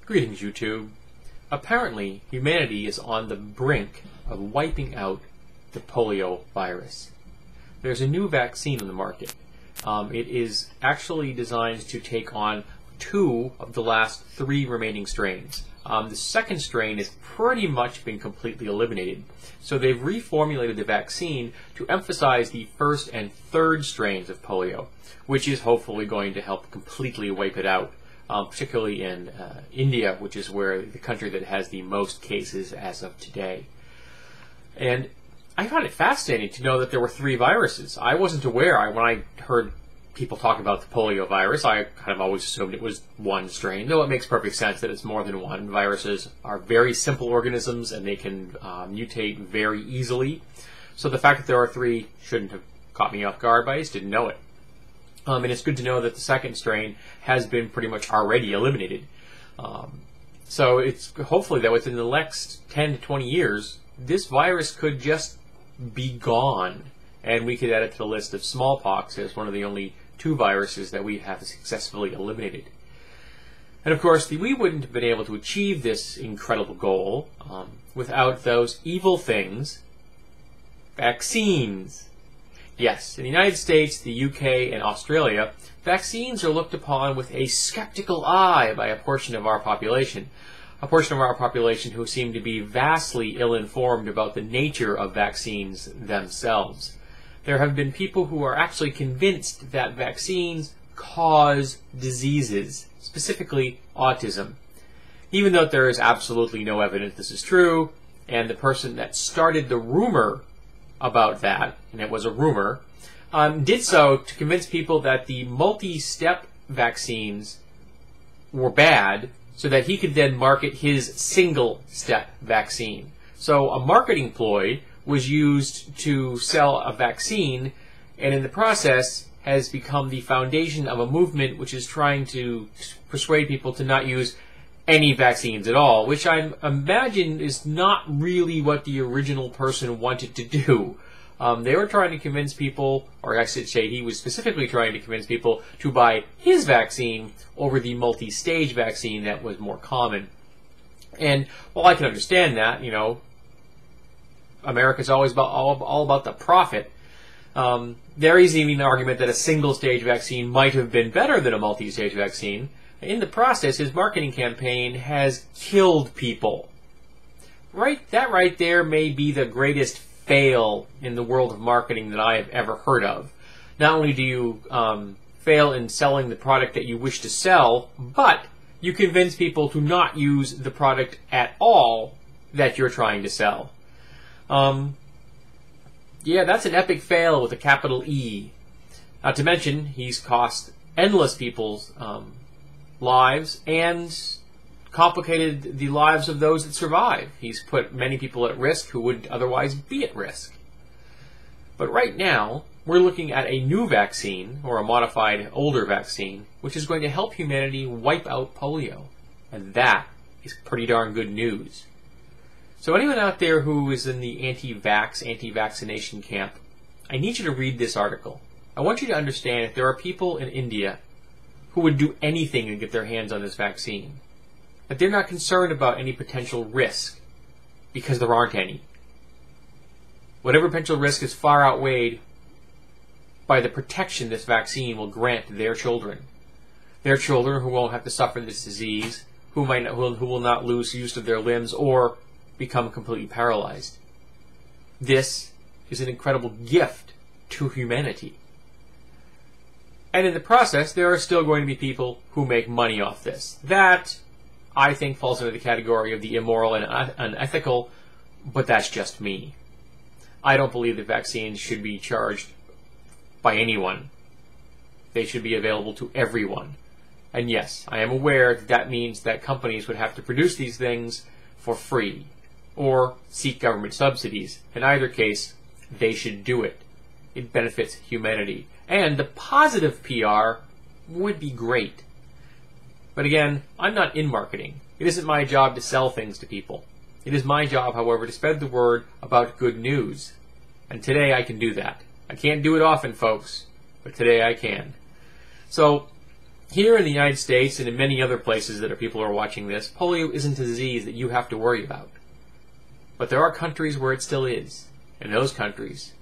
Greetings, YouTube. Apparently, humanity is on the brink of wiping out the polio virus. There's a new vaccine on the market. It is actually designed to take on 2 of the last 3 remaining strains. The second strain has pretty much been completely eliminated. So they've reformulated the vaccine to emphasize the first and third strains of polio, which is hopefully going to help completely wipe it out. Particularly in India, which is where the country that has the most cases as of today. And I found it fascinating to know that there were 3 viruses. I wasn't aware. When I heard people talk about the polio virus, I kind of always assumed it was one strain, though it makes perfect sense that it's more than one. Viruses are very simple organisms and they can mutate very easily. So the fact that there are 3 shouldn't have caught me off guard, but I just didn't know it. And it's good to know that the second strain has been pretty much already eliminated. So it's hopefully that within the next 10 to 20 years, this virus could just be gone. And we could add it to the list of smallpox as one of the only 2 viruses that we have successfully eliminated. And of course, we wouldn't have been able to achieve this incredible goal without those evil things, vaccines. Yes, in the United States, the UK, and Australia, vaccines are looked upon with a skeptical eye by a portion of our population. A portion of our population who seem to be vastly ill-informed about the nature of vaccines themselves. There have been people who are actually convinced that vaccines cause diseases, specifically autism. Even though there is absolutely no evidence this is true, and the person that started the rumor about that, and it was a rumor, did so to convince people that the multi-step vaccines were bad so that he could then market his single-step vaccine. So a marketing ploy was used to sell a vaccine, and in the process has become the foundation of a movement which is trying to persuade people to not use any vaccines at all, which I imagine is not really what the original person wanted to do. They were trying to convince people, or I should say he was specifically trying to convince people to buy his vaccine over the multi-stage vaccine that was more common. And while I can understand that, you know, America's always all about the profit, there is even an argument that a single-stage vaccine might have been better than a multi-stage vaccine. In the process, his marketing campaign has killed people. That right there may be the greatest fail in the world of marketing that I have ever heard of. Not only do you fail in selling the product that you wish to sell, but you convince people to not use the product at all that you're trying to sell. Yeah, that's an epic fail with a capital E. Not to mention, he's cost endless people's lives and complicated the lives of those that survive. He's put many people at risk who wouldn't otherwise be at risk. But right now, we're looking at a new vaccine, or a modified older vaccine, which is going to help humanity wipe out polio. And that is pretty darn good news. So anyone out there who is in the anti-vaccination camp, I need you to read this article. I want you to understand that there are people in India who would do anything to get their hands on this vaccine. That they're not concerned about any potential risk, because there aren't any. Whatever potential risk is far outweighed by the protection this vaccine will grant to their children. Their children who won't have to suffer this disease, who will not lose use of their limbs or become completely paralyzed. This is an incredible gift to humanity. And in the process, there are still going to be people who make money off this. That, I think, falls under the category of the immoral and unethical, but that's just me. I don't believe that vaccines should be charged by anyone. They should be available to everyone. And yes, I am aware that that means that companies would have to produce these things for free, or seek government subsidies. In either case, they should do it. It benefits humanity. And the positive PR would be great. But again, I'm not in marketing. It isn't my job to sell things to people. It is my job, however, to spread the word about good news. And today I can do that. I can't do it often, folks, but today I can. So, here in the United States and in many other places that people are watching this, polio isn't a disease that you have to worry about. But there are countries where it still is. In those countries,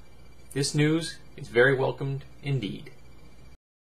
this news is very welcomed indeed.